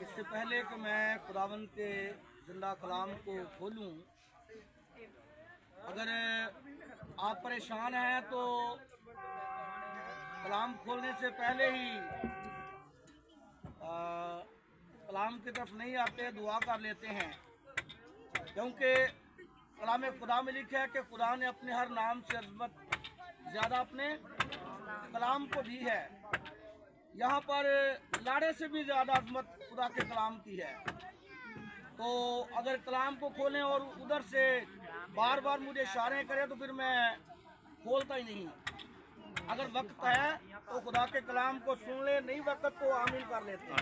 इससे पहले कि मैं खुदावंद के जिंदा कलाम को खोलूं, अगर आप परेशान हैं तो कलाम खोलने से पहले ही कलाम की तरफ नहीं आते, दुआ कर लेते हैं, क्योंकि कलाम खुदा में लिखा है कि खुदा ने अपने हर नाम से अज़मत ज़्यादा अपने कलाम को दी है। यहाँ पर लाड़े से भी ज़्यादा अज़मत खुदा के कलाम की है। तो अगर कलाम को खोलें और उधर से बार बार मुझे इशारे करें तो फिर मैं खोलता ही नहीं। अगर वक्त है तो खुदा के कलाम को सुन ले, नहीं वक्त तो आमिल कर लेते हैं।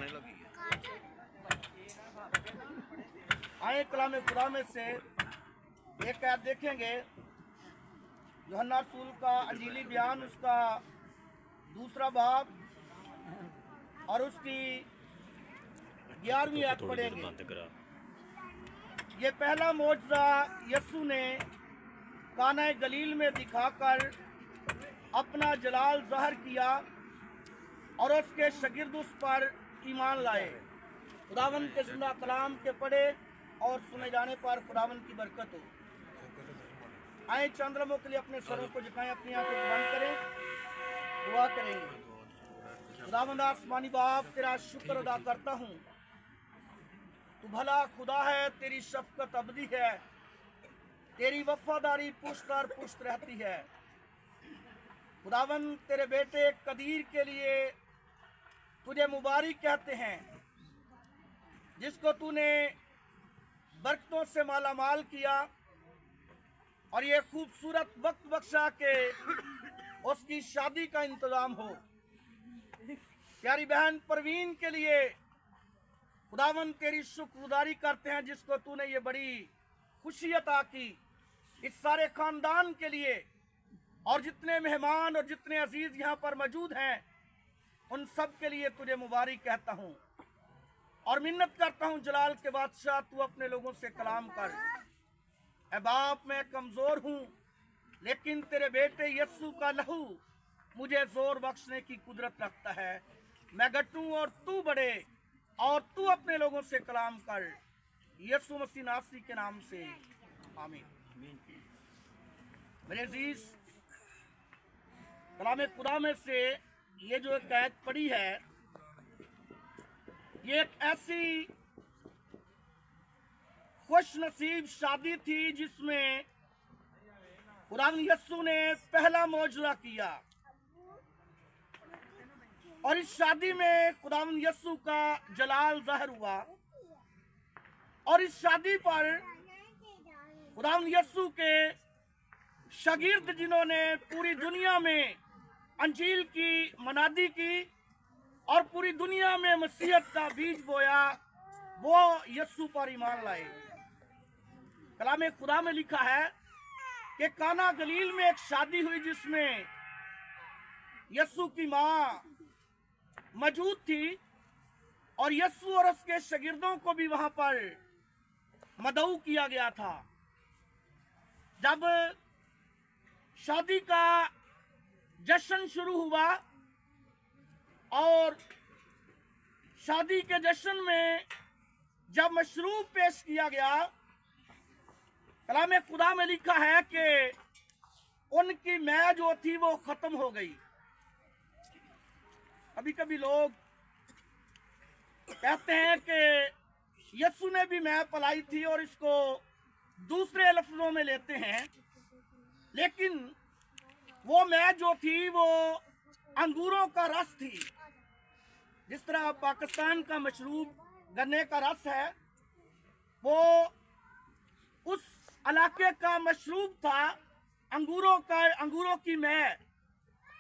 आए कलाम खुदा में से एक आयत देखेंगे, यूहन्ना रसूल का अंजीली बयान, उसका 2 बाब और उसकी 11वीं आयत पढ़ेंगे। ये पहला मौजज़ा यीशु ने काना गलील में दिखाकर अपना जलाल ज़ाहिर किया और उसके शागिर्द उस पर ईमान लाए। खुदावंद के जिंदा कलाम के पढ़े और सुने जाने पर खुदावंद की बरकत हो। आए चंद लम्हों के लिए अपने सरों को झुकाएं, अपनी आंखें बंद करें, दुआ करेंगे। खुदावंद आसमानी बाप, तेरा शुक्र अदा करता हूँ। तू भला खुदा है, तेरी शफकत अबदी है, तेरी वफादारी पुश्त दर पुश्त रहती है। खुदावंद तेरे बेटे कदीर के लिए तुझे मुबारक कहते हैं, जिसको तूने बरकतों से माला माल किया और ये खूबसूरत वक्त बख्शा के उसकी शादी का इंतजाम हो। प्यारी बहन परवीन के लिए खुदावंद तेरी शुक्रगुजारी करते हैं, जिसको तूने ये बड़ी खुशी अता की। इस सारे खानदान के लिए और जितने मेहमान और जितने अजीज यहाँ पर मौजूद हैं, उन सब के लिए तुझे मुबारक कहता हूँ और मिन्नत करता हूँ, जलाल के बादशाह, तू अपने लोगों से कलाम कर। ऐ बाप, मैं कमज़ोर हूँ, लेकिन तेरे बेटे यीशु का लहू मुझे जोर बख्शने की कुदरत रखता है। मैं घटूं और तू बढ़े, और तू अपने लोगों से कलाम कर। यीशु मसीह नासरी के नाम से, आमीन। मेरे अजीज, कलाम खुदा में से ये जो एक आयत पढ़ी है, ये एक ऐसी खुश नसीब शादी थी जिसमें खुदावंद यीशु ने पहला मौजज़ा किया। और इस शादी में खुदावंद यीशु का जलाल ज़ाहिर हुआ और इस शादी पर खुदावंद यीशु के शागिर्द, जिन्होंने पूरी दुनिया में अंजील की मनादी की और पूरी दुनिया में मसीहत का बीज बोया, वो यीशु पर ईमान लाए। कलाम खुदा में लिखा है कि काना गलील में एक शादी हुई जिसमें यीशु की माँ मौजूद थी और यीशु और उसके शागिर्दों को भी वहां पर मदऊ किया गया था। जब शादी का जश्न शुरू हुआ और शादी के जश्न में जब मशरूब पेश किया गया, कलाम खुदा में लिखा है कि उनकी मैं जो थी वो खत्म हो गई। कभी कभी लोग कहते हैं कि यीशु ने भी मैं पलाई थी और इसको दूसरे लफ्जों में लेते हैं, लेकिन वो मैं जो थी वो अंगूरों का रस थी। जिस तरह पाकिस्तान का मशरूब गन्ने का रस है, वो उस इलाके का मशरूब था, अंगूरों की मैं।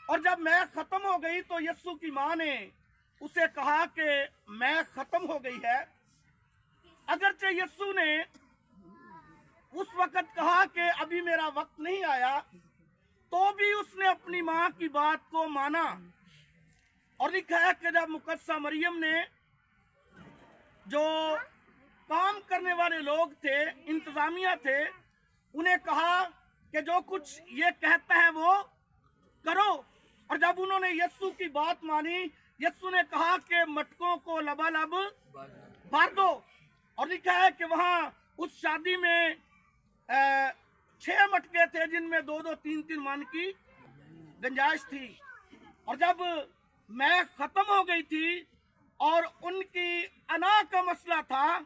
और जब मैं खत्म हो गई तो यीशु की माँ ने उसे कहा कि मैं खत्म हो गई है। अगरचे यीशु ने उस वक्त कहा कि अभी मेरा वक्त नहीं आया, तो भी उसने अपनी माँ की बात को माना। और लिखा है कि जब मुकद्दसा मरियम ने, जो काम करने वाले लोग थे, इंतजामिया थे, उन्हें कहा कि जो कुछ ये कहता है वो करो, और जब उन्होंने यीशु की बात मानी, यीशु ने कहा कि मटकों को लबालब बार दो। और लिखा है कि वहां उस शादी में 6 मटके थे जिनमें 2-2, 3-3 मन की गुंजाइश थी। और जब मैं खत्म हो गई थी और उनकी अना का मसला था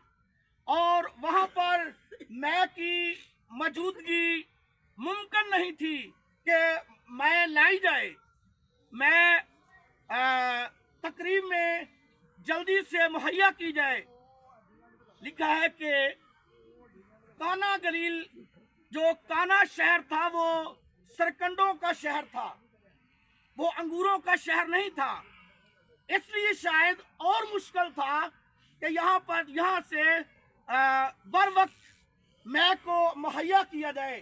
और वहां पर मैं की मौजूदगी मुमकिन नहीं थी कि मैं लाई जाए, मैं तकरीब में जल्दी से मुहैया की जाए। लिखा है कि काना गलील, जो काना शहर था, वो सरकंडों का शहर था, वो अंगूरों का शहर नहीं था। इसलिए शायद और मुश्किल था कि यहाँ से बर वक्त मैं को मुहैया किया जाए।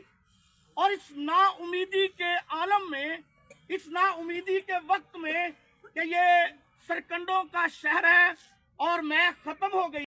और इस नाउमीदी के आलम में, इस नाउमीदी के वक्त में कि ये सरकंडों का शहर है और मैं खत्म हो गई।